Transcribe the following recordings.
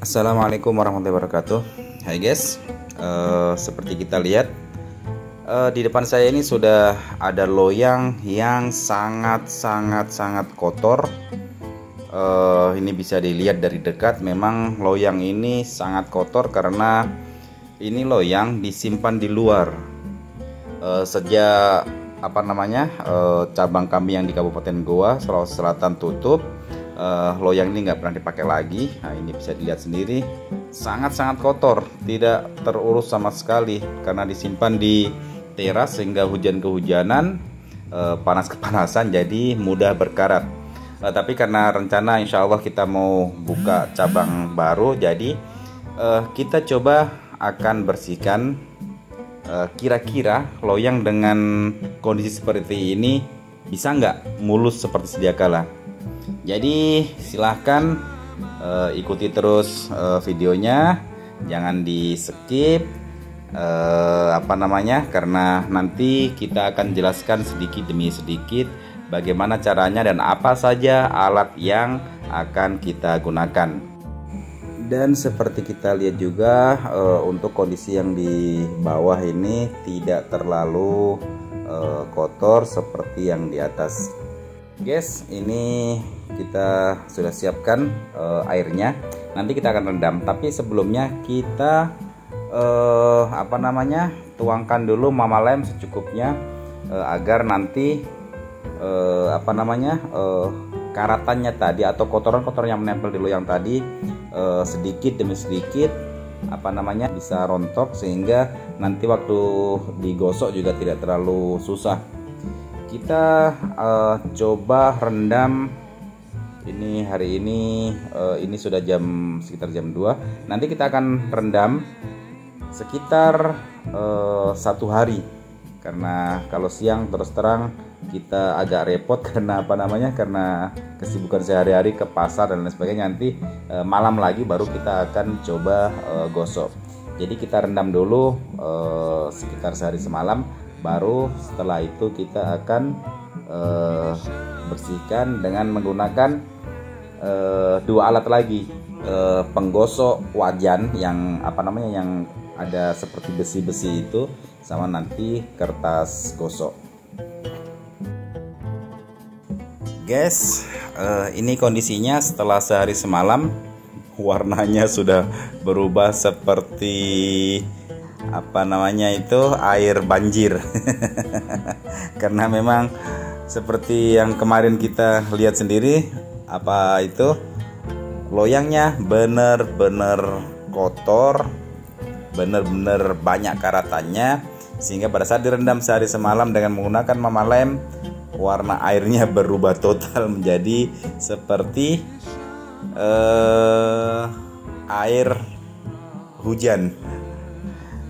Assalamualaikum warahmatullahi wabarakatuh. Hai guys, seperti kita lihat di depan saya ini sudah ada loyang yang sangat kotor. Ini bisa dilihat dari dekat. Memang loyang ini sangat kotor karena ini loyang disimpan di luar sejak cabang kami yang di Kabupaten Goa, Sulawesi Selatan tutup. Loyang ini nggak pernah dipakai lagi. Nah, ini bisa dilihat sendiri, sangat kotor, tidak terurus sama sekali karena disimpan di teras sehingga hujan kehujanan, panas kepanasan, jadi mudah berkarat. Tapi karena rencana insya Allah kita mau buka cabang baru, jadi kita coba akan bersihkan. Kira-kira loyang dengan kondisi seperti ini bisa nggak mulus seperti sedia kala. Jadi silahkan ikuti terus videonya, jangan di skip karena nanti kita akan jelaskan sedikit demi sedikit bagaimana caranya dan apa saja alat yang akan kita gunakan. Dan seperti kita lihat juga untuk kondisi yang di bawah ini tidak terlalu kotor seperti yang di atas. Guys, ini kita sudah siapkan airnya. Nanti kita akan rendam. Tapi sebelumnya kita tuangkan dulu mama lem secukupnya agar nanti karatannya tadi atau kotoran-kotoran yang menempel di loyang tadi sedikit demi sedikit bisa rontok sehingga nanti waktu digosok juga tidak terlalu susah. Kita coba rendam ini hari ini sudah sekitar jam 2. Nanti kita akan rendam sekitar 1 hari karena kalau siang terus terang kita agak repot karena karena kesibukan sehari-hari ke pasar dan lain sebagainya. Nanti malam lagi baru kita akan coba gosok. Jadi kita rendam dulu sekitar sehari semalam. Baru setelah itu kita akan bersihkan dengan menggunakan 2 alat lagi, penggosok wajan yang yang ada seperti besi-besi itu, sama nanti kertas gosok. Guys, ini kondisinya setelah sehari semalam, warnanya sudah berubah seperti air banjir. Karena memang seperti yang kemarin kita lihat sendiri, loyangnya bener-bener kotor, bener-bener banyak karatannya, sehingga pada saat direndam sehari semalam dengan menggunakan mama lem, warna airnya berubah total menjadi seperti air hujan.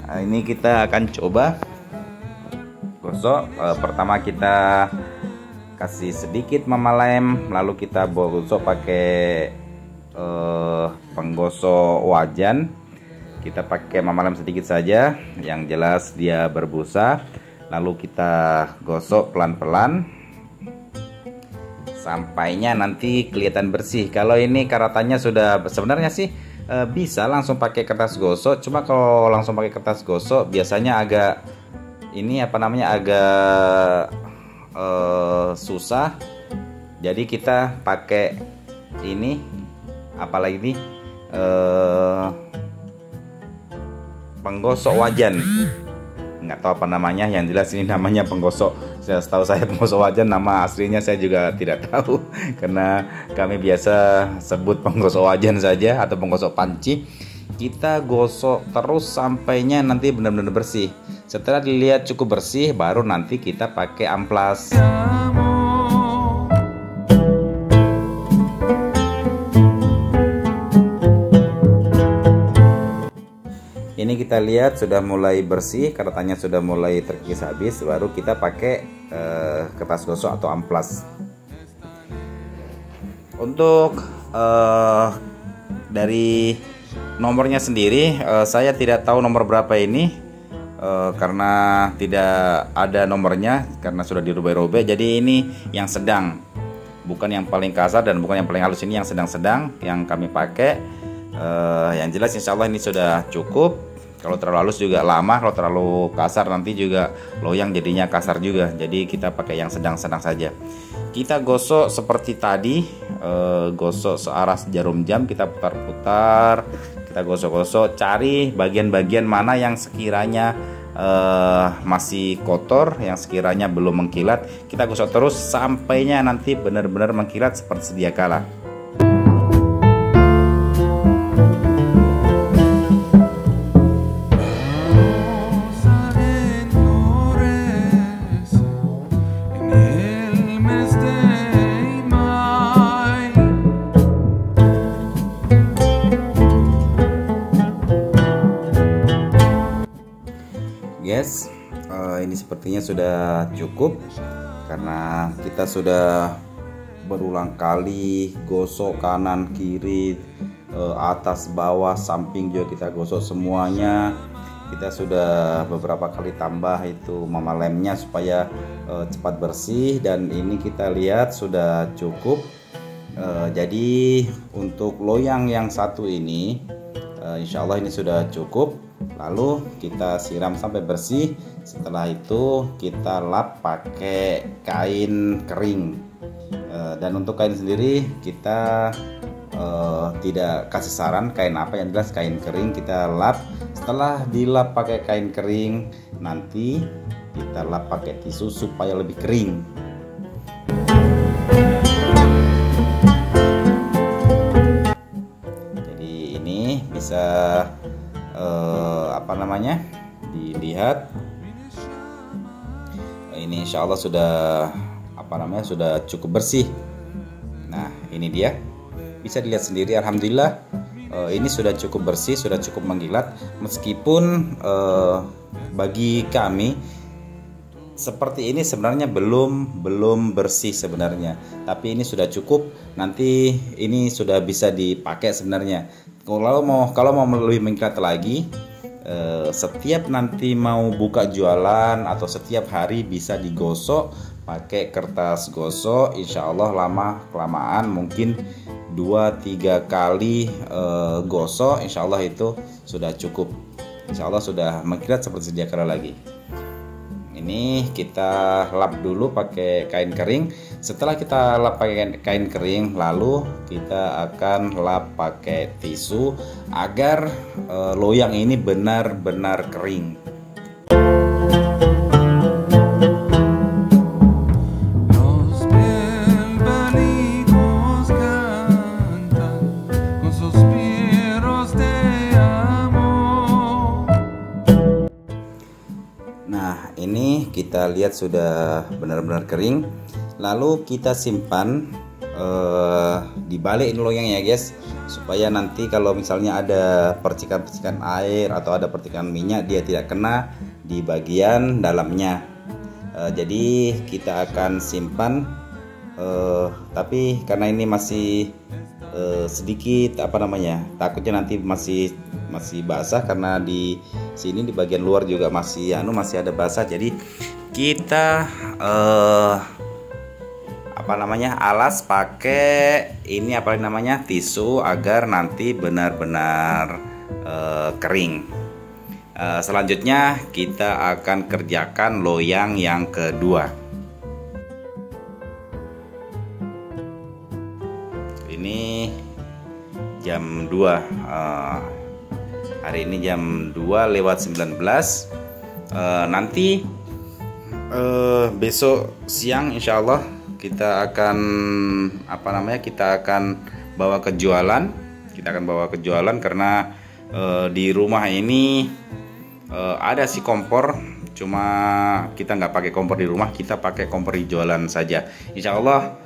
Nah, ini kita akan coba gosok. Pertama kita kasih sedikit mama lem, lalu kita gosok pakai penggosok wajan. Kita pakai mama lem sedikit saja, yang jelas dia berbusa. Lalu kita gosok pelan-pelan sampainya nanti kelihatan bersih. Kalau ini karatannya sudah, sebenarnya sih bisa langsung pakai kertas gosok, cuma kalau langsung pakai kertas gosok biasanya agak susah. Jadi kita pakai ini penggosok wajan. Nggak tahu apa namanya, yang jelas ini namanya penggosok. Setahu saya penggosok wajan, nama aslinya saya juga tidak tahu karena kami biasa sebut penggosok wajan saja atau penggosok panci. Kita gosok terus sampainya nanti benar-benar bersih. Setelah dilihat cukup bersih, baru nanti kita pakai amplas. Ini kita lihat sudah mulai bersih, karatannya sudah mulai terkikis habis, baru kita pakai kertas gosok atau amplas. Untuk dari nomornya sendiri, saya tidak tahu nomor berapa ini karena tidak ada nomornya karena sudah dirubah-rubah. Jadi ini yang sedang, bukan yang paling kasar dan bukan yang paling halus. Ini yang sedang-sedang yang kami pakai. Yang jelas insya Allah ini sudah cukup. Kalau terlalu halus juga lama, kalau terlalu kasar nanti juga loyang jadinya kasar juga. Jadi kita pakai yang sedang-sedang saja. Kita gosok seperti tadi, gosok searah jarum jam, kita putar-putar, kita gosok-gosok, cari bagian-bagian mana yang sekiranya masih kotor, yang sekiranya belum mengkilat. Kita gosok terus sampainya nanti benar-benar mengkilat seperti sedia kala. Yes, ini sepertinya sudah cukup karena kita sudah berulang kali gosok kanan kiri, atas bawah samping juga kita gosok semuanya. Kita sudah beberapa kali tambah itu mama lemnya supaya cepat bersih, dan ini kita lihat sudah cukup. Jadi untuk loyang yang satu ini insya Allah ini sudah cukup. Lalu kita siram sampai bersih. Setelah itu kita lap pakai kain kering. Dan untuk kain sendiri kita tidak kasih saran kain apa, yang jelas kain kering kita lap. Setelah dilap pakai kain kering, nanti kita lap pakai tisu supaya lebih kering. Jadi ini bisa dilihat. Ini insya Allah sudah sudah cukup bersih. Nah ini dia, bisa dilihat sendiri. Alhamdulillah ini sudah cukup bersih, sudah cukup mengkilat. Meskipun bagi kami seperti ini sebenarnya belum bersih sebenarnya, tapi ini sudah cukup. Nanti ini sudah bisa dipakai sebenarnya. Kalau mau lebih mengkilat lagi, setiap nanti mau buka jualan atau setiap hari bisa digosok pakai kertas gosok. Insya Allah lama kelamaan mungkin 2-3 kali gosok, insya Allah itu sudah cukup. Insya Allah sudah mengkilat seperti sedia kala lagi. Ini kita lap dulu pakai kain kering. Setelah kita lap pakai kain kering, lalu kita akan lap pakai tisu agar loyang ini benar-benar kering. Ini kita lihat sudah benar-benar kering. Lalu kita simpan di balik ini loyangnya guys, supaya nanti kalau misalnya ada percikan-percikan air atau ada percikan minyak, dia tidak kena di bagian dalamnya. Jadi kita akan simpan, tapi karena ini masih sedikit takutnya nanti masih basah, karena di sini di bagian luar juga masih ada basah. Jadi kita alas pakai ini tisu agar nanti benar-benar kering. Selanjutnya kita akan kerjakan loyang yang kedua. Ini jam 2, hari ini jam 2:19. Nanti besok siang insya Allah kita akan bawa ke jualan. Karena di rumah ini ada si kompor, cuma kita nggak pakai kompor di rumah, kita pakai kompor di jualan saja. Insya Allah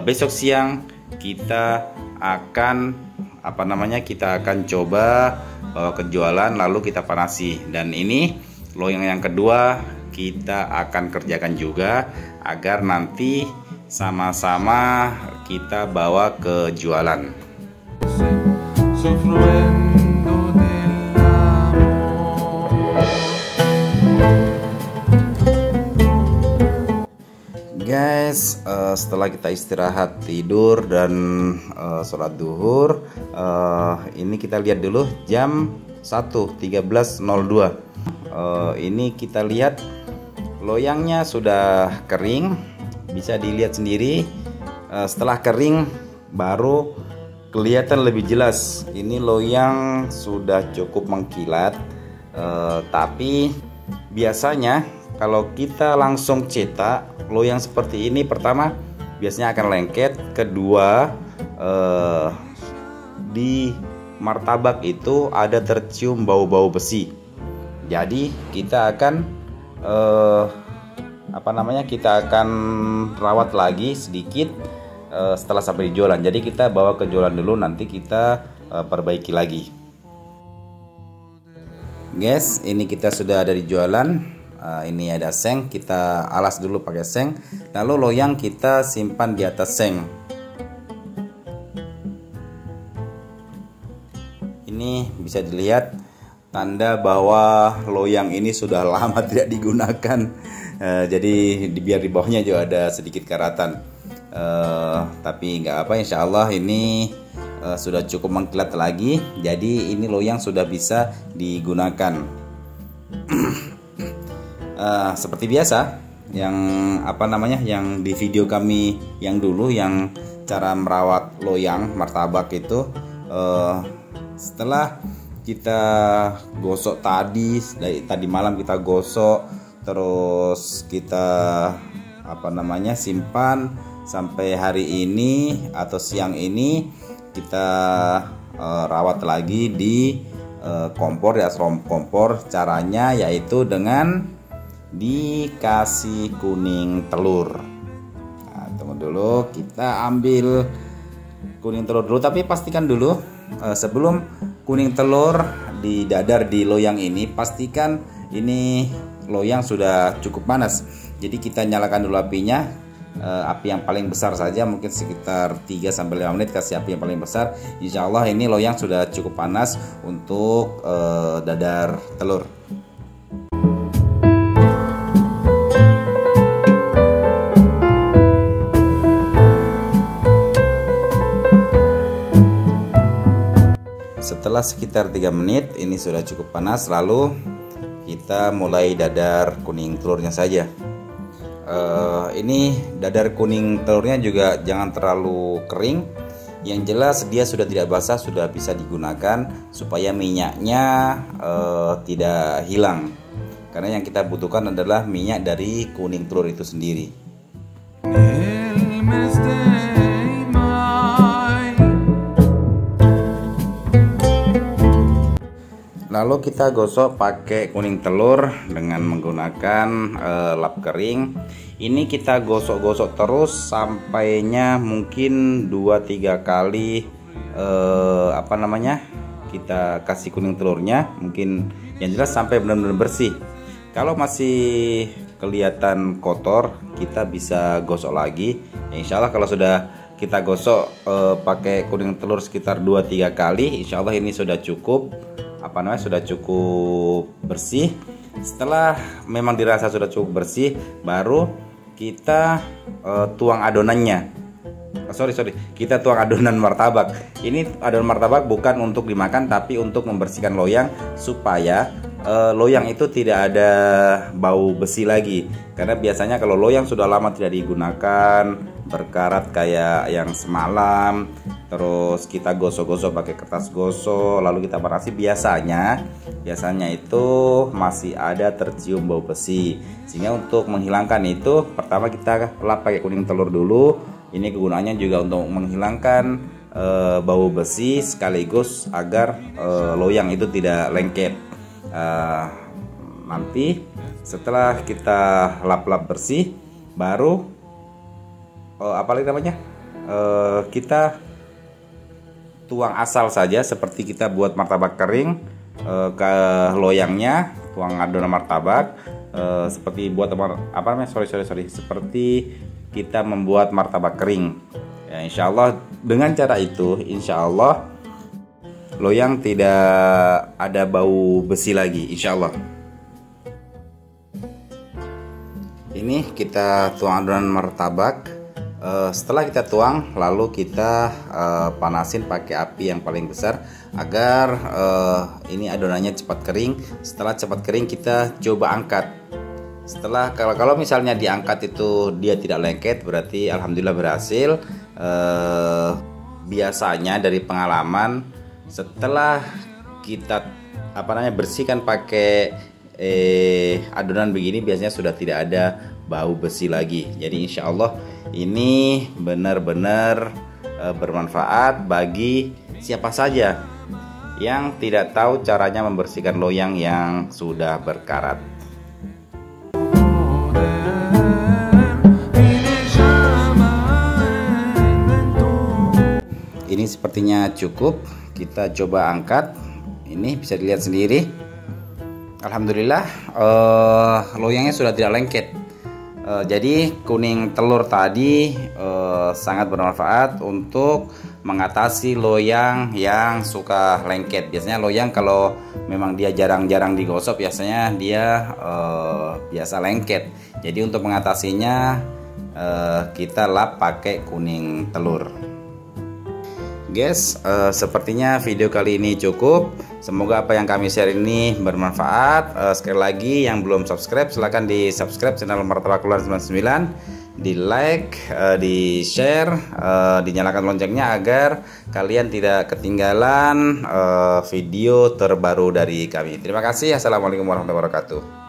besok siang kita akan coba bawa ke jualan, lalu kita panasi. Dan ini loyang yang kedua kita akan kerjakan juga agar nanti sama-sama kita bawa ke jualan. Guys, guys, setelah kita istirahat tidur dan sholat duhur, ini kita lihat dulu jam 1.13.02. Ini kita lihat loyangnya sudah kering, bisa dilihat sendiri. Setelah kering baru kelihatan lebih jelas. Ini loyang sudah cukup mengkilat, tapi biasanya kalau kita langsung cetak loyang seperti ini, pertama biasanya akan lengket, kedua di martabak itu ada tercium bau-bau besi. Jadi kita akan kita akan rawat lagi sedikit setelah sampai di jualan. Jadi kita bawa ke jualan dulu, nanti kita perbaiki lagi. Guys, ini kita sudah ada di jualan. Ini ada seng, kita alas dulu pakai seng, lalu loyang kita simpan di atas seng. Ini bisa dilihat tanda bahwa loyang ini sudah lama tidak digunakan. Jadi biar di bawahnya juga ada sedikit karatan, tapi nggak apa, insya Allah ini sudah cukup mengkilat lagi. Jadi ini loyang sudah bisa digunakan. Seperti biasa yang yang di video kami yang dulu, yang cara merawat loyang martabak itu, setelah kita gosok tadi malam kita gosok, terus kita simpan sampai hari ini atau siang ini kita rawat lagi di kompor, di asrom kompor. Caranya yaitu dengan dikasih kuning telur. Nah, tunggu dulu, kita ambil kuning telur dulu, tapi pastikan dulu sebelum kuning telur didadar di loyang ini, pastikan ini loyang sudah cukup panas. Jadi kita nyalakan dulu apinya, api yang paling besar saja, mungkin sekitar 3-5 menit, kasih api yang paling besar. Insya Allah ini loyang sudah cukup panas untuk dadar telur. Setelah sekitar 3 menit ini sudah cukup panas, lalu kita mulai dadar kuning telurnya saja. Ini dadar kuning telurnya juga jangan terlalu kering. Yang jelas dia sudah tidak basah, sudah bisa digunakan supaya minyaknya tidak hilang. Karena yang kita butuhkan adalah minyak dari kuning telur itu sendiri. Lalu kita gosok pakai kuning telur dengan menggunakan lap kering. Ini kita gosok-gosok terus sampainya mungkin 2-3 kali kita kasih kuning telurnya, mungkin yang jelas sampai benar-benar bersih. Kalau masih kelihatan kotor, kita bisa gosok lagi. Insya Allah kalau sudah kita gosok pakai kuning telur sekitar 2-3 kali, insya Allah ini sudah cukup sudah cukup bersih. Setelah memang dirasa sudah cukup bersih, baru kita tuang adonannya. Kita tuang adonan martabak. Ini adonan martabak bukan untuk dimakan, tapi untuk membersihkan loyang supaya loyang itu tidak ada bau besi lagi. Karena biasanya kalau loyang sudah lama tidak digunakan, berkarat kayak yang semalam, terus kita gosok-gosok pakai kertas gosok, lalu kita panasi, biasanya itu masih ada tercium bau besi. Sehingga untuk menghilangkan itu, pertama kita lap pakai kuning telur dulu. Ini kegunaannya juga untuk menghilangkan bau besi, sekaligus agar loyang itu tidak lengket. Nanti setelah kita lap-lap bersih, baru kita tuang asal saja seperti kita buat martabak kering ke loyangnya, tuang adonan martabak seperti buat seperti kita membuat martabak kering. Ya, insya Allah dengan cara itu, insya Allah loyang tidak ada bau besi lagi, insya Allah. Ini kita tuang adonan martabak. Setelah kita tuang, lalu kita panasin pakai api yang paling besar agar ini adonannya cepat kering. Setelah cepat kering, kita coba angkat. Setelah kalau misalnya diangkat itu dia tidak lengket, berarti alhamdulillah berhasil. Biasanya dari pengalaman, setelah kita bersihkan pakai adonan begini, biasanya sudah tidak ada bau besi lagi. Jadi insya Allah ini benar-benar bermanfaat bagi siapa saja yang tidak tahu caranya membersihkan loyang yang sudah berkarat. Ini sepertinya cukup. Kita coba angkat. Ini bisa dilihat sendiri. Alhamdulillah loyangnya sudah tidak lengket. Jadi kuning telur tadi sangat bermanfaat untuk mengatasi loyang yang suka lengket. Biasanya loyang kalau memang dia jarang-jarang digosok, biasanya dia biasa lengket. Jadi untuk mengatasinya kita lap pakai kuning telur. Guys, sepertinya video kali ini cukup. Semoga apa yang kami share ini bermanfaat. Sekali lagi, yang belum subscribe silahkan di subscribe channel Martabak Ular 99, di like, di share, dinyalakan loncengnya agar kalian tidak ketinggalan video terbaru dari kami. Terima kasih. Assalamualaikum warahmatullahi wabarakatuh.